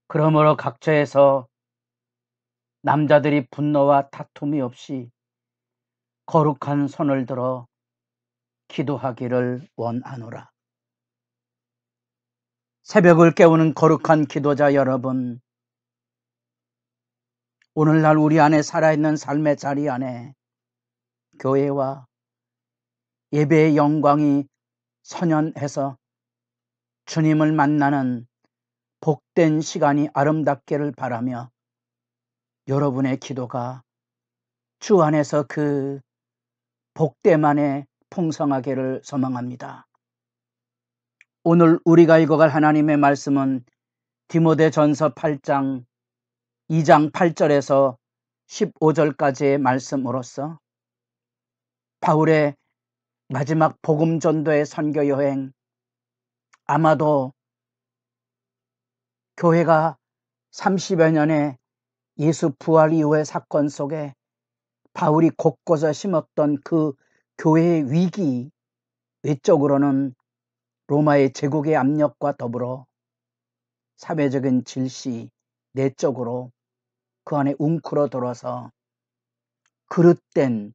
그러므로 각처에서 남자들이 분노와 다툼이 없이 거룩한 손을 들어 기도하기를 원하노라. 새벽을 깨우는 거룩한 기도자 여러분, 오늘날 우리 안에 살아있는 삶의 자리 안에 교회와 예배의 영광이 선연해서 주님을 만나는 복된 시간이 아름답기를 바라며 여러분의 기도가 주 안에서 그 복됨만에 풍성하기를 소망합니다. 오늘 우리가 읽어갈 하나님의 말씀은 디모데전서 8장 2장 8절에서 15절까지의 말씀으로서 바울의 마지막 복음 전도의 선교 여행, 아마도 교회가 30여 년의 예수 부활 이후의 사건 속에 바울이 곳곳에 심었던 그 교회의 위기, 외적으로는 로마의 제국의 압력과 더불어 사회적인 질시, 내적으로 그 안에 웅크러들어서 그릇된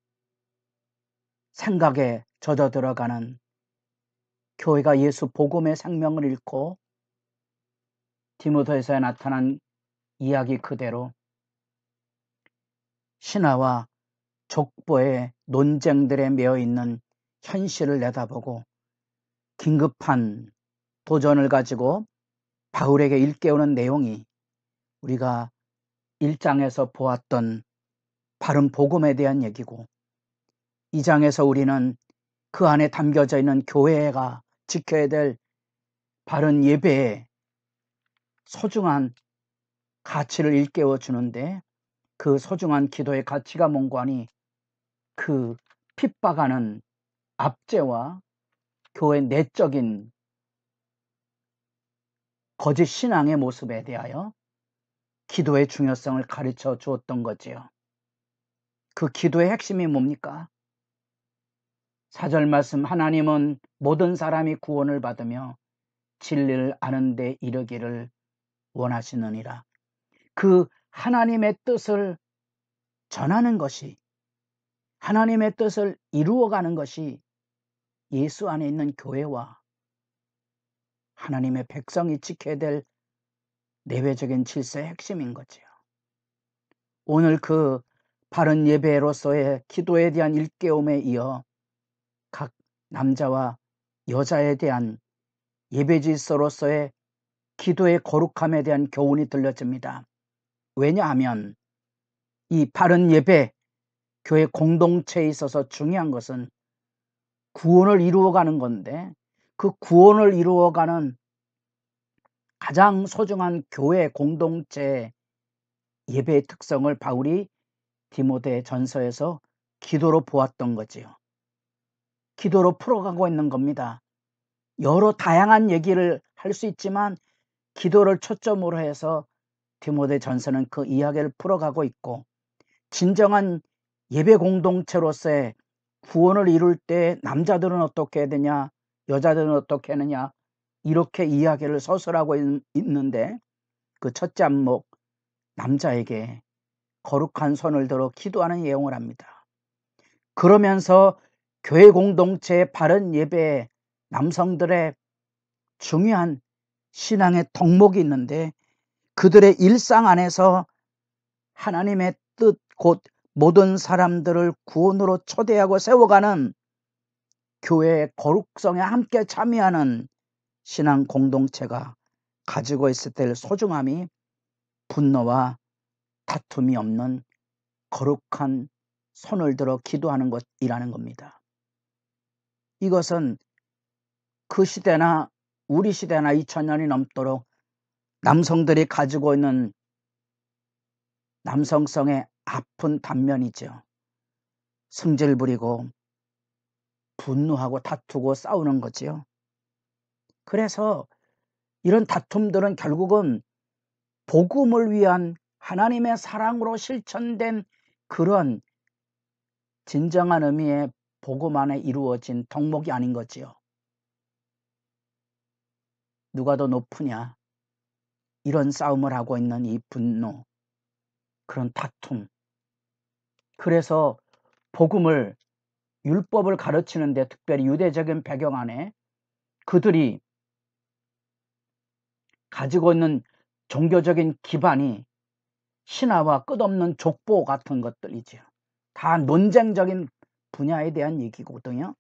생각에 젖어 들어가는 교회가 예수 복음의 생명을 잃고 디모데서에 나타난 이야기 그대로 신화와 족보의 논쟁들에 매여 있는 현실을 내다보고 긴급한 도전을 가지고 바울에게 일깨우는 내용이 우리가 1장에서 보았던 바른 복음에 대한 얘기고, 2장에서 우리는 그 안에 담겨져 있는 교회가 지켜야 될 바른 예배의 소중한 가치를 일깨워 주는데, 그 소중한 기도의 가치가 뭔고 하니 그 핍박하는 압제와 교회 내적인 거짓 신앙의 모습에 대하여 기도의 중요성을 가르쳐 주었던 거지요. 그 기도의 핵심이 뭡니까? 4절 말씀, 하나님은 모든 사람이 구원을 받으며 진리를 아는 데 이르기를 원하시느니라. 그 하나님의 뜻을 전하는 것이, 하나님의 뜻을 이루어가는 것이 예수 안에 있는 교회와 하나님의 백성이 지켜야 될 내외적인 질서의 핵심인 거지요. 오늘 그 바른 예배로서의 기도에 대한 일깨움에 이어 각 남자와 여자에 대한 예배 질서로서의 기도의 거룩함에 대한 교훈이 들려집니다. 왜냐하면 이 바른 예배, 교회 공동체에 있어서 중요한 것은 구원을 이루어가는 건데, 그 구원을 이루어가는 가장 소중한 교회 공동체 예배의 특성을 바울이 디모데 전서에서 기도로 보았던 거지요. 기도로 풀어가고 있는 겁니다. 여러 다양한 얘기를 할 수 있지만 기도를 초점으로 해서 디모데 전서는 그 이야기를 풀어가고 있고, 진정한 예배 공동체로서의 구원을 이룰 때 남자들은 어떻게 해야 되냐, 여자들은 어떻게 하느냐, 이렇게 이야기를 서술하고 있는데, 그 첫째 안목, 남자에게 거룩한 손을 들어 기도하는 예용을 합니다. 그러면서 교회 공동체의 바른 예배에 남성들의 중요한 신앙의 덕목이 있는데, 그들의 일상 안에서 하나님의 뜻, 곧 모든 사람들을 구원으로 초대하고 세워가는 교회의 거룩성에 함께 참여하는 신앙 공동체가 가지고 있을 때 소중함이 분노와 다툼이 없는 거룩한 손을 들어 기도하는 것이라는 겁니다. 이것은 그 시대나 우리 시대나 2000년이 넘도록 남성들이 가지고 있는 남성성의 아픈 단면이죠. 승질 부리고 분노하고 다투고 싸우는 거지요. 그래서 이런 다툼들은 결국은 복음을 위한 하나님의 사랑으로 실천된 그런 진정한 의미의 복음 안에 이루어진 덕목이 아닌 거지요. 누가 더 높으냐, 이런 싸움을 하고 있는 이 분노, 그런 다툼. 그래서 복음을, 율법을 가르치는데, 특별히 유대적인 배경 안에 그들이 가지고 있는 종교적인 기반이 신화와 끝없는 족보 같은 것들이죠. 다 논쟁적인 분야에 대한 얘기거든요.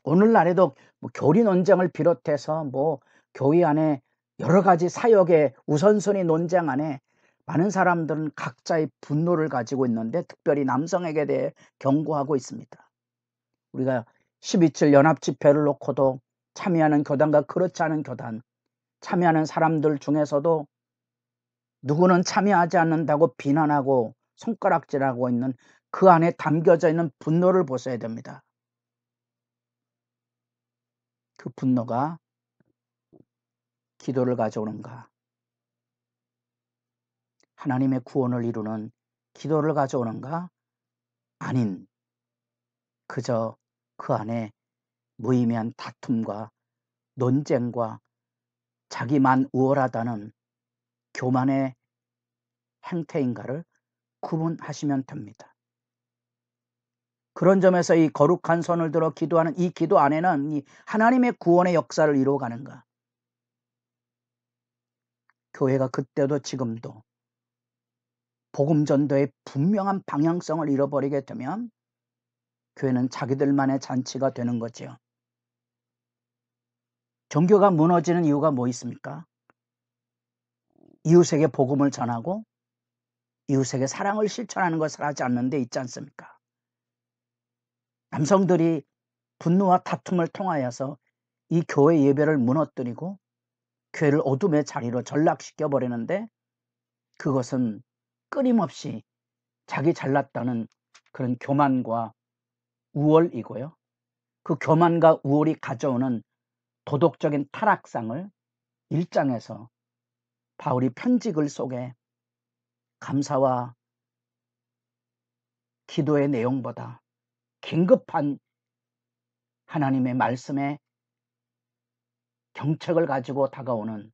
오늘날에도 뭐 교리 논쟁을 비롯해서 뭐 교회 안에 여러 가지 사역의 우선순위 논쟁 안에 많은 사람들은 각자의 분노를 가지고 있는데, 특별히 남성에게 대해 경고하고 있습니다. 우리가 12.7 연합집회를 놓고도 참여하는 교단과 그렇지 않은 교단, 참여하는 사람들 중에서도 누구는 참여하지 않는다고 비난하고 손가락질하고 있는 그 안에 담겨져 있는 분노를 보셔야 됩니다. 그 분노가 기도를 가져오는가? 하나님의 구원을 이루는 기도를 가져오는가? 아닌 그저 그 안에 무의미한 다툼과 논쟁과 자기만 우월하다는 교만의 행태인가를 구분하시면 됩니다. 그런 점에서 이 거룩한 손을 들어 기도하는 이 기도 안에는 이 하나님의 구원의 역사를 이루어가는가? 교회가 그때도 지금도 복음 전도의 분명한 방향성을 잃어버리게 되면 교회는 자기들만의 잔치가 되는 거죠. 종교가 무너지는 이유가 뭐 있습니까? 이웃에게 복음을 전하고 이웃에게 사랑을 실천하는 것을 하지 않는 데 있지 않습니까? 남성들이 분노와 다툼을 통하여서 이 교회 예배를 무너뜨리고 교회를 어둠의 자리로 전락시켜 버리는데, 그것은 끊임없이 자기 잘났다는 그런 교만과 우월이고요. 그 교만과 우월이 가져오는 도덕적인 타락상을 1장에서 바울이 편지글 속에 감사와 기도의 내용보다 긴급한 하나님의 말씀의 경책을 가지고 다가오는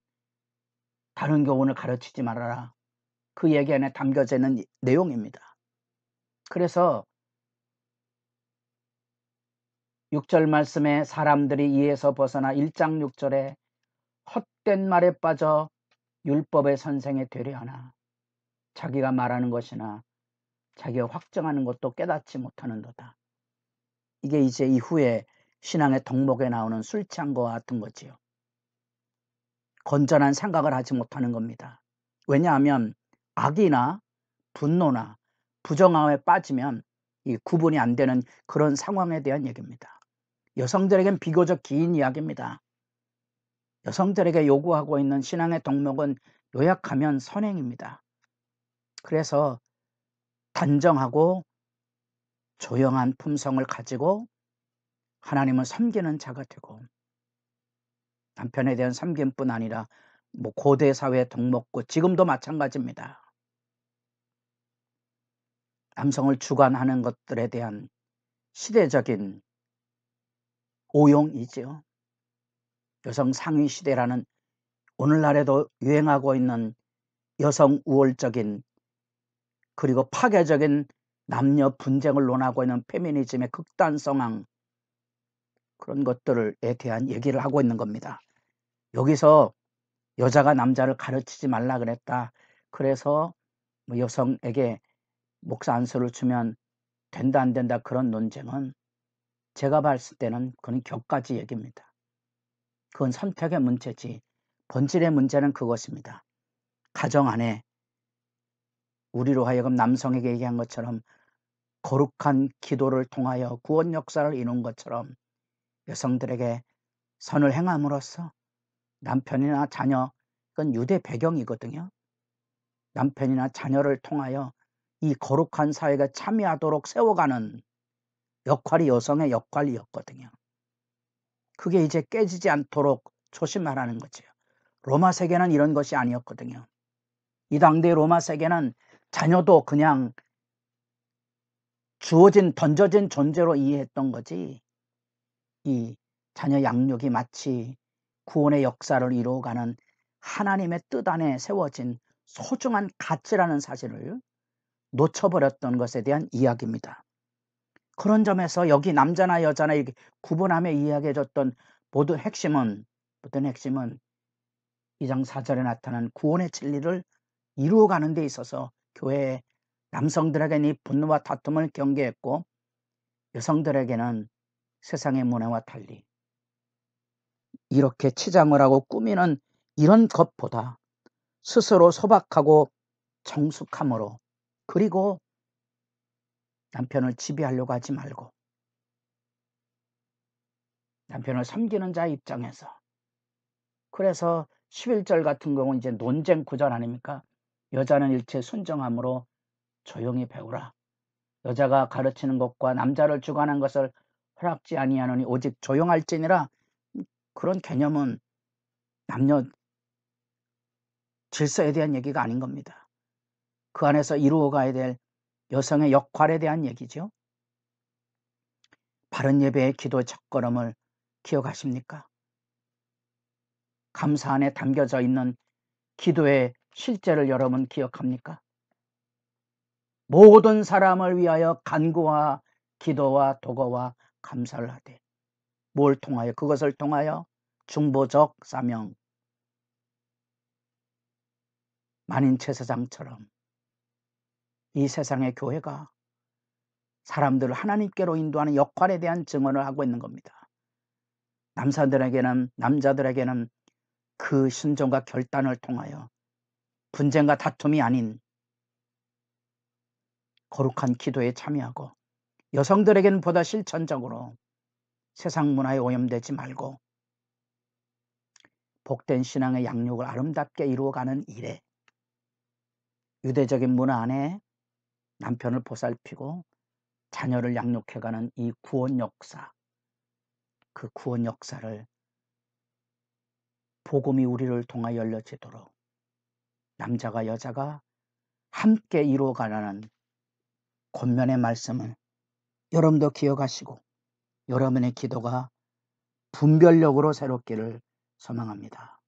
다른 교훈을 가르치지 말아라, 그 얘기 안에 담겨져 있는 내용입니다. 그래서 6절 말씀에 사람들이 이에서 벗어나 1장 6절에 헛된 말에 빠져 율법의 선생에 되려 하나 자기가 말하는 것이나 자기가 확정하는 것도 깨닫지 못하는도다. 이게 이제 이후에 신앙의 덕목에 나오는 술 취한 것과 같은 거지요. 건전한 생각을 하지 못하는 겁니다. 왜냐하면 악이나 분노나 부정함에 빠지면 이 구분이 안 되는 그런 상황에 대한 얘기입니다. 여성들에겐 비교적 긴 이야기입니다. 여성들에게 요구하고 있는 신앙의 덕목은 요약하면 선행입니다. 그래서 단정하고 조용한 품성을 가지고 하나님을 섬기는 자가 되고, 남편에 대한 섬김뿐 아니라 뭐 고대 사회의 덕목고 지금도 마찬가지입니다. 남성을 주관하는 것들에 대한 시대적인 오용이죠. 여성 상위 시대라는 오늘날에도 유행하고 있는 여성 우월적인 그리고 파괴적인 남녀 분쟁을 논하고 있는 페미니즘의 극단 성향, 그런 것들에 대한 얘기를 하고 있는 겁니다. 여기서 여자가 남자를 가르치지 말라 그랬다, 그래서 뭐 여성에게 목사 안수를 주면 된다 안 된다, 그런 논쟁은 제가 봤을 때는 그건 격가지 얘기입니다. 그건 선택의 문제지 본질의 문제는 그것입니다. 가정 안에 우리로 하여금 남성에게 얘기한 것처럼 거룩한 기도를 통하여 구원 역사를 이룬 것처럼 여성들에게 선을 행함으로써 남편이나 자녀, 그건 유대 배경이거든요. 남편이나 자녀를 통하여 이 거룩한 사회가 참여하도록 세워가는 역할이 여성의 역할이었거든요. 그게 이제 깨지지 않도록 조심하라는 거죠. 로마 세계는 이런 것이 아니었거든요. 이 당대 로마 세계는 자녀도 그냥 주어진 던져진 존재로 이해했던 거지, 이 자녀 양육이 마치 구원의 역사를 이루어가는 하나님의 뜻 안에 세워진 소중한 가치라는 사실을 놓쳐버렸던 것에 대한 이야기입니다. 그런 점에서 여기 남자나 여자나 이렇게 구분하며 이야기해 줬던 모든 핵심은 2장 4절에 나타난 구원의 진리를 이루어가는 데 있어서 교회의 남성들에게는 이 분노와 다툼을 경계했고, 여성들에게는 세상의 문화와 달리 이렇게 치장을 하고 꾸미는 이런 것보다 스스로 소박하고 정숙함으로, 그리고 남편을 지배하려고 하지 말고 남편을 섬기는 자 입장에서, 그래서 11절 같은 경우는 이제 논쟁 구절 아닙니까? 여자는 일체 순정함으로 조용히 배우라. 여자가 가르치는 것과 남자를 주관한 것을 허락지 아니하노니 오직 조용할지니라. 그런 개념은 남녀 질서에 대한 얘기가 아닌 겁니다. 그 안에서 이루어가야 될 여성의 역할에 대한 얘기죠. 바른 예배의 기도의 첫걸음을 기억하십니까? 감사 안에 담겨져 있는 기도의 실제를 여러분 기억합니까? 모든 사람을 위하여 간구와 기도와 도거와 감사를 하되, 뭘 통하여? 그것을 통하여 중보적 사명, 만인체사장처럼 이 세상의 교회가 사람들을 하나님께로 인도하는 역할에 대한 증언을 하고 있는 겁니다. 남자들에게는 그 순종과 결단을 통하여 분쟁과 다툼이 아닌 거룩한 기도에 참여하고, 여성들에게는 보다 실천적으로 세상 문화에 오염되지 말고 복된 신앙의 양육을 아름답게 이루어가는 일에, 유대적인 문화 안에 남편을 보살피고 자녀를 양육해가는 이 구원 역사, 그 구원 역사를 복음이 우리를 통하여 열려지도록 남자가 여자가 함께 이루어가라는 권면의 말씀을 여러분도 기억하시고 여러분의 기도가 분별력으로 새롭기를 소망합니다.